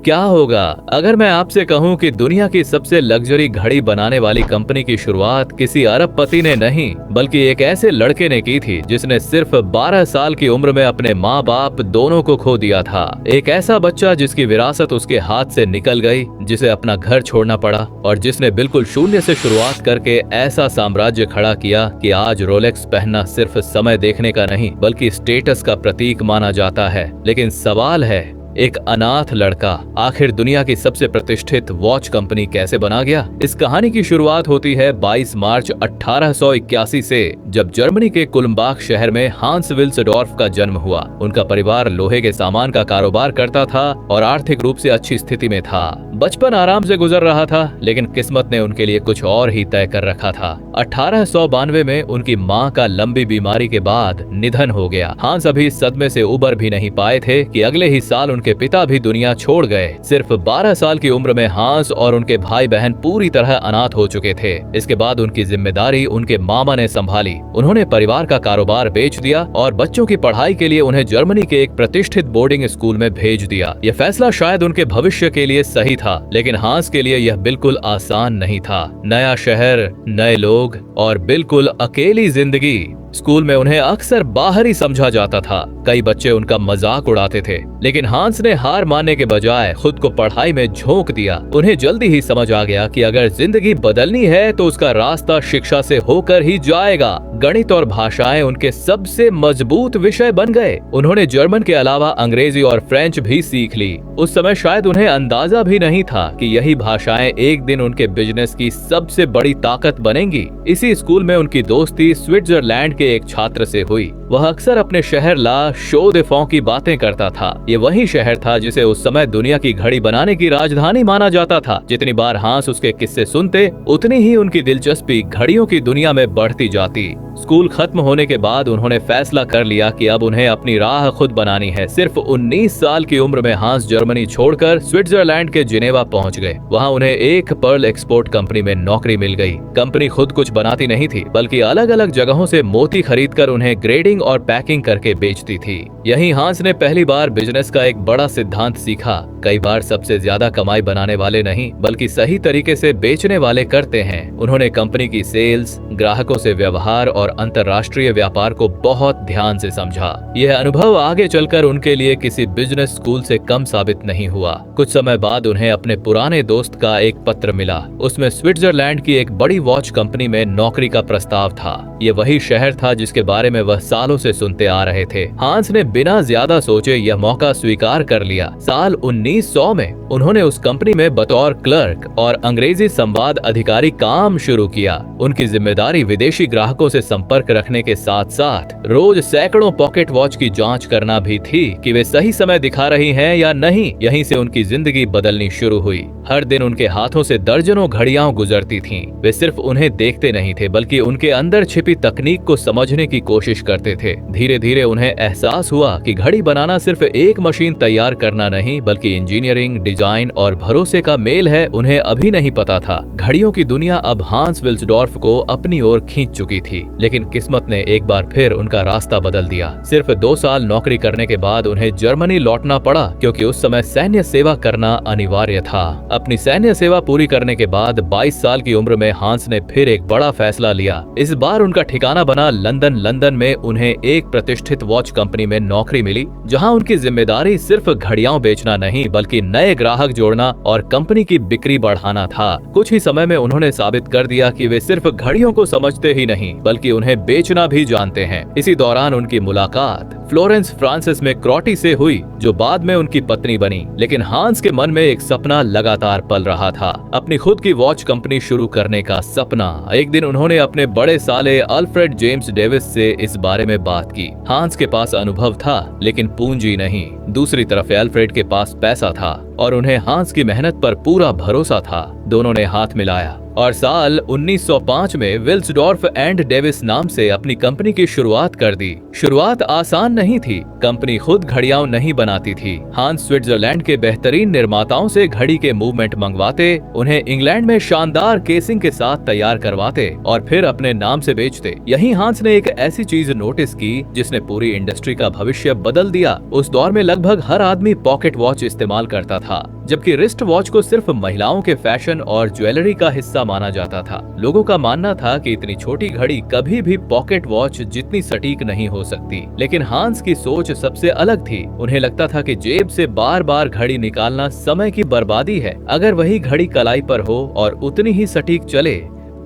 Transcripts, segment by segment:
क्या होगा अगर मैं आपसे कहूं कि दुनिया की सबसे लग्जरी घड़ी बनाने वाली कंपनी की शुरुआत किसी अरबपति ने नहीं बल्कि एक ऐसे लड़के ने की थी जिसने सिर्फ 12 साल की उम्र में अपने माँ बाप दोनों को खो दिया था। एक ऐसा बच्चा जिसकी विरासत उसके हाथ से निकल गई, जिसे अपना घर छोड़ना पड़ा और जिसने बिल्कुल शून्य से शुरुआत करके ऐसा साम्राज्य खड़ा किया कि आज रोलेक्स पहनना सिर्फ समय देखने का नहीं बल्कि स्टेटस का प्रतीक माना जाता है। लेकिन सवाल है, एक अनाथ लड़का आखिर दुनिया की सबसे प्रतिष्ठित वॉच कंपनी कैसे बना गया? इस कहानी की शुरुआत होती है 22 मार्च 1881 से, जब जर्मनी के कुलम्बाख शहर में हांस विल्सडॉर्फ का जन्म हुआ। उनका परिवार लोहे के सामान का कारोबार करता था और आर्थिक रूप से अच्छी स्थिति में था। बचपन आराम से गुजर रहा था, लेकिन किस्मत ने उनके लिए कुछ और ही तय कर रखा था। 1892 में उनकी माँ का लंबी बीमारी के बाद निधन हो गया। हांस अभी सदमे से उबर भी नहीं पाए थे कि अगले ही साल उनके पिता भी दुनिया छोड़ गए। सिर्फ 12 साल की उम्र में हांस और उनके भाई बहन पूरी तरह अनाथ हो चुके थे। इसके बाद उनकी जिम्मेदारी उनके मामा ने संभाली। उन्होंने परिवार का कारोबार बेच दिया और बच्चों की पढ़ाई के लिए उन्हें जर्मनी के एक प्रतिष्ठित बोर्डिंग स्कूल में भेज दिया। यह फैसला शायद उनके भविष्य के लिए सही था, लेकिन हांस के लिए यह बिल्कुल आसान नहीं था। नया शहर, नए लोग और बिल्कुल अकेली जिंदगी। स्कूल में उन्हें अक्सर बाहर ही समझा जाता था। कई बच्चे उनका मजाक उड़ाते थे, लेकिन हांस ने हार मानने के बजाय खुद को पढ़ाई में झोंक दिया। उन्हें जल्दी ही समझ आ गया कि अगर जिंदगी बदलनी है तो उसका रास्ता शिक्षा से होकर ही जाएगा। गणित और भाषाएं उनके सबसे मजबूत विषय बन गए। उन्होंने जर्मन के अलावा अंग्रेजी और फ्रेंच भी सीख ली। उस समय शायद उन्हें अंदाजा भी नहीं था कि यही भाषाएं एक दिन उनके बिजनेस की सबसे बड़ी ताकत बनेंगी। इसी स्कूल में उनकी दोस्ती स्विट्जरलैंड के एक छात्र से हुई। वह अक्सर अपने शहर ला शो दे फॉ की बातें करता था। ये वही शहर था जिसे उस समय दुनिया की घड़ी बनाने की राजधानी माना जाता था। जितनी बार हांस उसके किस्से सुनते, उतनी ही उनकी दिलचस्पी घड़ियों की दुनिया में बढ़ती जाती। स्कूल खत्म होने के बाद उन्होंने फैसला कर लिया कि अब उन्हें अपनी राह खुद बनानी है। सिर्फ 19 साल की उम्र में हांस जर्मनी छोड़कर स्विट्जरलैंड के जिनेवा पहुंच गए। वहां उन्हें एक पर्ल एक्सपोर्ट कंपनी में नौकरी मिल गई। कंपनी खुद कुछ बनाती नहीं थी, बल्कि अलग अलग जगहों से मोती खरीदकर उन्हें ग्रेडिंग और पैकिंग करके बेचती थी। यहीं हांस ने पहली बार बिजनेस का एक बड़ा सिद्धांत सीखा। कई बार सबसे ज्यादा कमाई बनाने वाले नहीं, बल्कि सही तरीके से बेचने वाले करते हैं। उन्होंने कंपनी की सेल्स, ग्राहकों से व्यवहार और अंतर्राष्ट्रीय व्यापार को बहुत ध्यान से समझा। यह अनुभव आगे चलकर उनके लिए किसी बिजनेस स्कूल से कम साबित नहीं हुआ। कुछ समय बाद उन्हें अपने पुराने दोस्त का एक पत्र मिला। उसमें स्विट्जरलैंड की एक बड़ी वॉच कंपनी में नौकरी का प्रस्ताव था। ये वही शहर था जिसके बारे में वह सालों से सुनते आ रहे थे। हांस ने बिना ज्यादा सोचे यह मौका स्वीकार कर लिया। साल 1900 में उन्होंने उस कंपनी में बतौर क्लर्क और अंग्रेजी संवाद अधिकारी काम शुरू किया। उनकी जिम्मेदारी विदेशी ग्राहकों से संपर्क रखने के साथ साथ रोज सैकड़ों पॉकेट वॉच की जांच करना भी थी कि वे सही समय दिखा रही हैं या नहीं। यहीं से उनकी जिंदगी बदलनी शुरू हुई। हर दिन उनके हाथों से दर्जनों घड़ियां गुजरती थीं। वे सिर्फ उन्हें देखते नहीं थे, बल्कि उनके अंदर छिपी तकनीक को समझने की कोशिश करते थे। धीरे धीरे उन्हें एहसास हुआ कि घड़ी बनाना सिर्फ एक मशीन तैयार करना नहीं, बल्कि इंजीनियरिंग, डिजाइन और भरोसे का मेल है। उन्हें अभी नहीं पता था घड़ियों की दुनिया अब हांस विल्सडॉर्फ को अपनी ओर खींच चुकी थी। लेकिन किस्मत ने एक बार फिर उनका रास्ता बदल दिया। सिर्फ 2 साल नौकरी करने के बाद उन्हें जर्मनी लौटना पड़ा, क्योंकि उस समय सैन्य सेवा करना अनिवार्य था। अपनी सैन्य सेवा पूरी करने के बाद 22 साल की उम्र में हांस ने फिर एक बड़ा फैसला लिया। इस बार उनका ठिकाना बना लंदन। लंदन में उन्हें एक प्रतिष्ठित वॉच कंपनी में नौकरी मिली, जहां उनकी जिम्मेदारी सिर्फ घड़ियां बेचना नहीं, बल्कि नए ग्राहक जोड़ना और कंपनी की बिक्री बढ़ाना था। कुछ ही समय में उन्होंने साबित कर दिया कि वे सिर्फ घड़ियों को समझते ही नहीं, बल्कि उन्हें बेचना भी जानते हैं। इसी दौरान उनकी मुलाकात फ्लोरेंस फ्रांसिस में क्रॉटी से हुई, जो बाद में उनकी पत्नी बनी। लेकिन हांस के मन में एक सपना लगातार पल रहा था, अपनी खुद की वॉच कंपनी शुरू करने का सपना। एक दिन उन्होंने अपने बड़े साले अल्फ्रेड जेम्स डेविस से इस बारे में बात की। हांस के पास अनुभव था, लेकिन पूंजी नहीं। दूसरी तरफ अल्फ्रेड के पास पैसा था और उन्हें हांस की मेहनत पर पूरा भरोसा था। दोनों ने हाथ मिलाया और साल 1905 में विल्सडॉर्फ एंड डेविस नाम से अपनी कंपनी की शुरुआत कर दी। शुरुआत आसान नहीं थी। कंपनी खुद घड़ियां नहीं बनाती थी। हांस स्विट्जरलैंड के बेहतरीन निर्माताओं से घड़ी के मूवमेंट मंगवाते, उन्हें इंग्लैंड में शानदार केसिंग के साथ तैयार करवाते और फिर अपने नाम से बेचते। यहीं हांस ने एक ऐसी चीज नोटिस की जिसने पूरी इंडस्ट्री का भविष्य बदल दिया। उस दौर में लगभग हर आदमी पॉकेट वॉच इस्तेमाल करता था। जबकि रिस्ट वॉच को सिर्फ महिलाओं के फैशन और ज्वेलरी का हिस्सा माना जाता था। लोगों का मानना था कि इतनी छोटी घड़ी कभी भी पॉकेट वॉच जितनी सटीक नहीं हो सकती। लेकिन हांस की सोच सबसे अलग थी। उन्हें लगता था कि जेब से बार बार घड़ी निकालना समय की बर्बादी है। अगर वही घड़ी कलाई पर हो और उतनी ही सटीक चले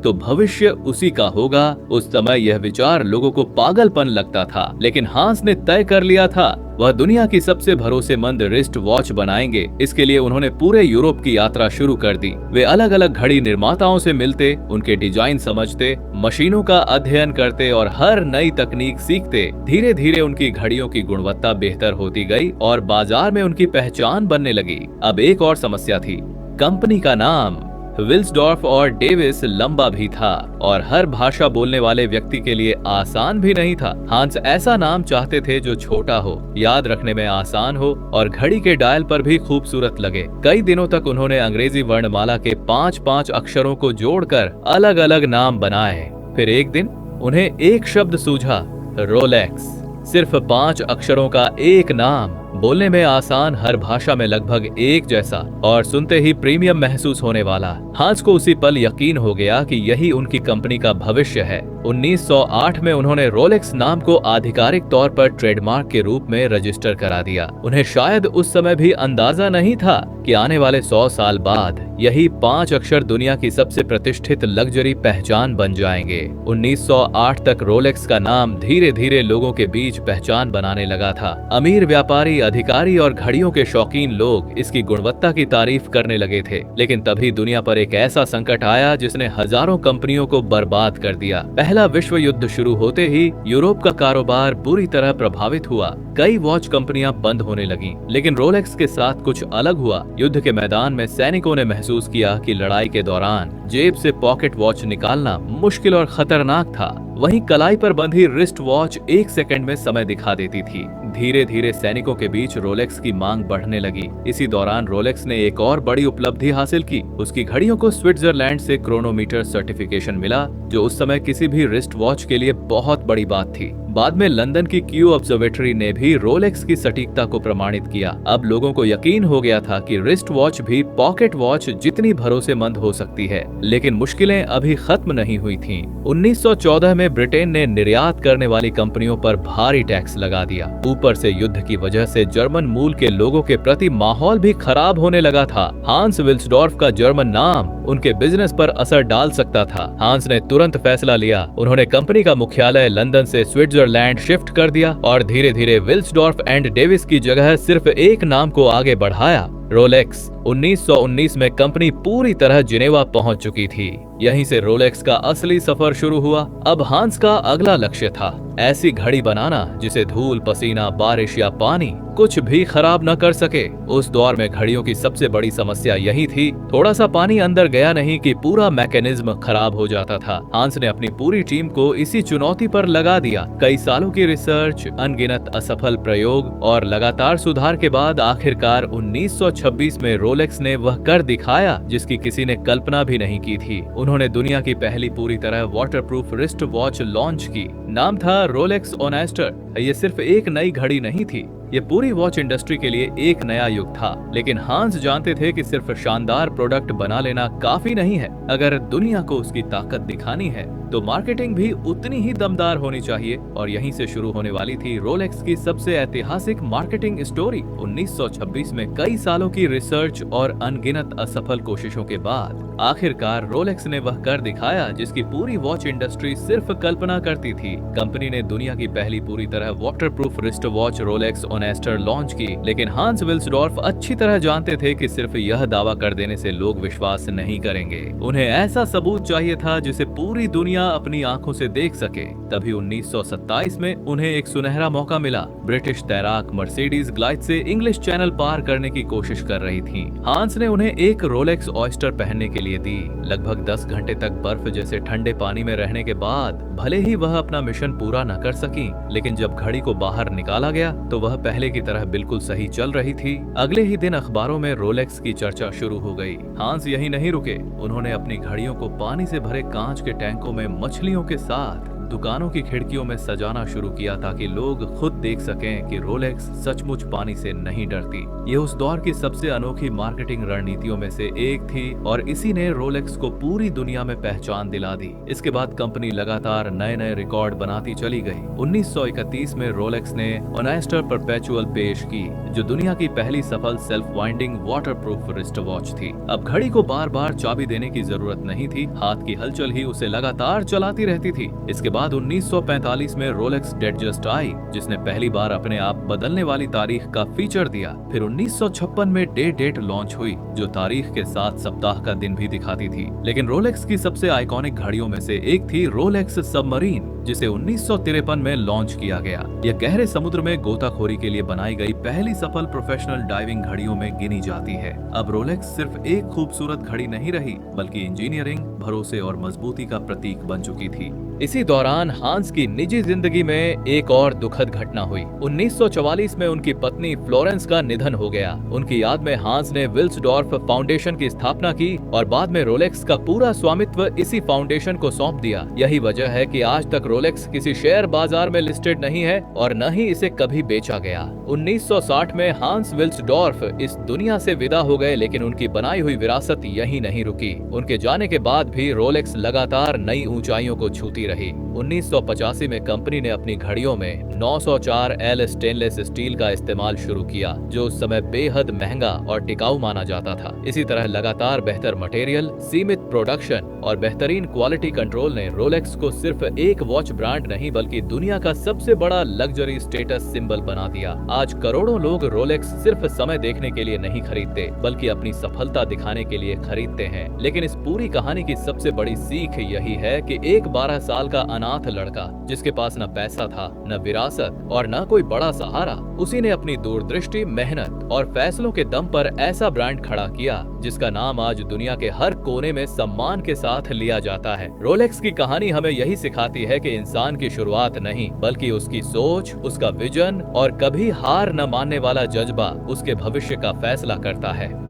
तो भविष्य उसी का होगा। उस समय यह विचार लोगों को पागलपन लगता था, लेकिन हांस ने तय कर लिया था वह दुनिया की सबसे भरोसेमंद रिस्ट वॉच बनाएंगे। इसके लिए उन्होंने पूरे यूरोप की यात्रा शुरू कर दी। वे अलग अलग घड़ी निर्माताओं से मिलते, उनके डिजाइन समझते, मशीनों का अध्ययन करते और हर नई तकनीक सीखते। धीरे धीरे उनकी घड़ियों की गुणवत्ता बेहतर होती गई और बाजार में उनकी पहचान बनने लगी। अब एक और समस्या थी, कंपनी का नाम। विल्सडॉर्फ और डेविस लंबा भी था और हर भाषा बोलने वाले व्यक्ति के लिए आसान भी नहीं था। हांस ऐसा नाम चाहते थे जो छोटा हो, याद रखने में आसान हो और घड़ी के डायल पर भी खूबसूरत लगे। कई दिनों तक उन्होंने अंग्रेजी वर्णमाला के 5-5 अक्षरों को जोड़कर अलग अलग नाम बनाए। फिर एक दिन उन्हें एक शब्द सूझा, रोलेक्स। सिर्फ 5 अक्षरों का एक नाम, बोलने में आसान, हर भाषा में लगभग एक जैसा और सुनते ही प्रीमियम महसूस होने वाला। हांस को उसी पल यकीन हो गया कि यही उनकी कंपनी का भविष्य है। 1908 में उन्होंने रोलेक्स नाम को आधिकारिक तौर पर ट्रेडमार्क के रूप में रजिस्टर करा दिया। उन्हें शायद उस समय भी अंदाजा नहीं था कि आने वाले 100 साल बाद यही 5 अक्षर दुनिया की सबसे प्रतिष्ठित लग्जरी पहचान बन जाएंगे। 1908 तक रोलेक्स का नाम धीरे धीरे लोगों के बीच पहचान बनाने लगा था। अमीर व्यापारी, अधिकारी और घड़ियों के शौकीन लोग इसकी गुणवत्ता की तारीफ करने लगे थे। लेकिन तभी दुनिया पर एक ऐसा संकट आया जिसने हजारों कंपनियों को बर्बाद कर दिया। पहला विश्व युद्ध शुरू होते ही यूरोप का कारोबार बुरी तरह प्रभावित हुआ। कई वॉच कंपनियां बंद होने लगीं, लेकिन रोलेक्स के साथ कुछ अलग हुआ। युद्ध के मैदान में सैनिकों ने महसूस किया कि लड़ाई के दौरान जेब से पॉकेट वॉच निकालना मुश्किल और खतरनाक था। वहीं कलाई पर बंधी रिस्ट वॉच 1 सेकंड में समय दिखा देती थी। धीरे धीरे सैनिकों के बीच रोलेक्स की मांग बढ़ने लगी। इसी दौरान रोलेक्स ने एक और बड़ी उपलब्धि हासिल की। उसकी घड़ियों को स्विट्जरलैंड से क्रोनोमीटर सर्टिफिकेशन मिला, जो उस समय किसी भी रिस्ट वॉच के लिए बहुत बड़ी बात थी। बाद में लंदन की क्यू ऑब्जर्वेटरी ने भी रोलेक्स की सटीकता को प्रमाणित किया। अब लोगों को यकीन हो गया था कि रिस्ट वॉच भी पॉकेट वॉच जितनी भरोसेमंद हो सकती है। लेकिन मुश्किलें अभी खत्म नहीं हुई थीं। 1914 में ब्रिटेन ने निर्यात करने वाली कंपनियों पर भारी टैक्स लगा दिया। ऊपर से युद्ध की वजह से जर्मन मूल के लोगों के प्रति माहौल भी खराब होने लगा था। हांस विल्सडॉर्फ का जर्मन नाम उनके बिजनेस पर असर डाल सकता था। हांस ने तुरंत फैसला लिया। उन्होंने कंपनी का मुख्यालय लंदन से स्विट्जरलैंड शिफ्ट कर दिया और धीरे धीरे विल्सडॉर्फ एंड डेविस की जगह सिर्फ एक नाम को आगे बढ़ाया, रोलेक्स। 1919 में कंपनी पूरी तरह जिनेवा पहुंच चुकी थी। यहीं से रोलेक्स का असली सफर शुरू हुआ। अब हांस का अगला लक्ष्य था ऐसी घड़ी बनाना जिसे धूल, पसीना, बारिश या पानी कुछ भी खराब न कर सके। उस दौर में घड़ियों की सबसे बड़ी समस्या यही थी, थोड़ा सा पानी अंदर गया नहीं कि पूरा मैकेनिज्म खराब हो जाता था। हांस ने अपनी पूरी टीम को इसी चुनौती पर लगा दिया। कई सालों की रिसर्च, अनगिनत असफल प्रयोग और लगातार सुधार के बाद आखिरकार 1926 में रोलेक्स ने वह कर दिखाया जिसकी किसी ने कल्पना भी नहीं की थी। उन्होंने दुनिया की पहली पूरी तरह वाटरप्रूफ रिस्ट वॉच लॉन्च की। नाम था रोलेक्स ऑनेस्टर। ये सिर्फ एक नई घड़ी नहीं थी, ये पूरी वॉच इंडस्ट्री के लिए एक नया युग था। लेकिन हांस जानते थे कि सिर्फ शानदार प्रोडक्ट बना लेना काफी नहीं है। अगर दुनिया को उसकी ताकत दिखानी है तो मार्केटिंग भी उतनी ही दमदार होनी चाहिए। और यहीं से शुरू होने वाली थी रोलेक्स की सबसे ऐतिहासिक मार्केटिंग स्टोरी। 1926 में कई सालों की रिसर्च और अनगिनत असफल कोशिशों के बाद आखिरकार रोलेक्स ने वह कर दिखाया जिसकी पूरी वॉच इंडस्ट्री सिर्फ कल्पना करती थी। कंपनी ने दुनिया की पहली पूरी तरह waterproof wrist watch Rolex Oyster launch की। लेकिन हांस विल्सडॉर्फ अच्छी तरह जानते थे कि सिर्फ यह दावा कर देने से लोग विश्वास नहीं करेंगे। उन्हें ऐसा सबूत चाहिए था जिसे पूरी दुनिया अपनी आंखों से देख सके। तभी 1927 में उन्हें एक सुनहरा मौका मिला। ब्रिटिश तैराक मर्सिडीज ग्लाइड से इंग्लिश चैनल पार करने की कोशिश कर रही थी। हांस ने उन्हें एक रोलेक्स ऑयस्टर पहनने के लिए दी। लगभग 10 घंटे तक बर्फ जैसे ठंडे पानी में रहने के बाद भले ही वह अपना मिशन पूरा न कर सकी, लेकिन जब घड़ी को बाहर निकाला गया तो वह पहले की तरह बिल्कुल सही चल रही थी। अगले ही दिन अखबारों में रोलेक्स की चर्चा शुरू हो गई। हांस यही नहीं रुके, उन्होंने अपनी घड़ियों को पानी से भरे कांच के टैंकों में मछलियों के साथ दुकानों की खिड़कियों में सजाना शुरू किया ताकि लोग खुद देख सकें कि रोलेक्स सचमुच पानी से नहीं डरती। ये उस दौर की सबसे अनोखी मार्केटिंग रणनीतियों में से एक थी और इसी ने रोलेक्स को पूरी दुनिया में पहचान दिला दी। इसके बाद कंपनी लगातार नए नए रिकॉर्ड बनाती चली गई। 1931 में रोलेक्स ने ओनेस्टर परपेचुअल पेश की, जो दुनिया की पहली सफल self winding waterproof wrist watch थी। अब घड़ी को बार बार चाबी देने की जरूरत नहीं थी, हाथ की हलचल ही उसे लगातार चलाती रहती थी। इसके बाद 1945 में रोलेक्स डेडजस्ट आई, जिसने पहली बार अपने आप बदलने वाली तारीख का फीचर दिया। फिर 1956 में डे डेट लॉन्च हुई, जो तारीख के साथ सप्ताह का दिन भी दिखाती थी। लेकिन रोलेक्स की सबसे आइकॉनिक घड़ियों में से एक थी रोलेक्स सबमरीन, जिसे 1953 में लॉन्च किया गया। यह गहरे समुद्र में गोताखोरी के लिए बनाई गई पहली सफल प्रोफेशनल डाइविंग घड़ियों में गिनी जाती है। अब रोलेक्स सिर्फ एक खूबसूरत घड़ी नहीं रही, बल्कि इंजीनियरिंग, भरोसे और मजबूती का प्रतीक बन चुकी थी। इसी दौरान हांस की निजी जिंदगी में एक और दुखद घटना हुई। 1944 में उनकी पत्नी फ्लोरेंस का निधन हो गया। उनकी याद में हांस ने विल्सडॉर्फ फाउंडेशन की स्थापना की और बाद में रोलेक्स का पूरा स्वामित्व इसी फाउंडेशन को सौंप दिया। यही वजह है कि आज तक रोलेक्स किसी शेयर बाजार में लिस्टेड नहीं है और न ही इसे कभी बेचा गया। 1960 में हांस विल्सडॉर्फ इस दुनिया से विदा हो गए, लेकिन उनकी बनाई हुई विरासत यहीं नहीं रुकी। उनके जाने के बाद भी रोलेक्स लगातार नई ऊंचाइयों को छूती रही। 1985 में कंपनी ने अपनी घड़ियों में 904L स्टेनलेस स्टील का इस्तेमाल शुरू किया, जो उस समय बेहद महंगा और टिकाऊ माना जाता था। इसी तरह लगातार बेहतर मटेरियल, सीमित प्रोडक्शन और बेहतरीन क्वालिटी कंट्रोल ने रोलेक्स को सिर्फ एक वॉच ब्रांड नहीं, बल्कि दुनिया का सबसे बड़ा लग्जरी स्टेटस सिंबल बना दिया। आज करोड़ों लोग रोलेक्स सिर्फ समय देखने के लिए नहीं खरीदते, बल्कि अपनी सफलता दिखाने के लिए खरीदते हैं। लेकिन इस पूरी कहानी की सबसे बड़ी सीख यही है कि एक 12 साल का अनाथ लड़का, जिसके पास न पैसा था, न विरासत और न कोई बड़ा सहारा, उसी ने अपनी दूरदृष्टि, मेहनत और फैसलों के दम पर ऐसा ब्रांड खड़ा किया जिसका नाम आज दुनिया के हर कोने में सम्मान के साथ लिया जाता है। रोलेक्स की कहानी हमें यही सिखाती है कि इंसान की शुरुआत नहीं, बल्कि उसकी सोच, उसका विजन और कभी हार न मानने वाला जज्बा उसके भविष्य का फैसला करता है।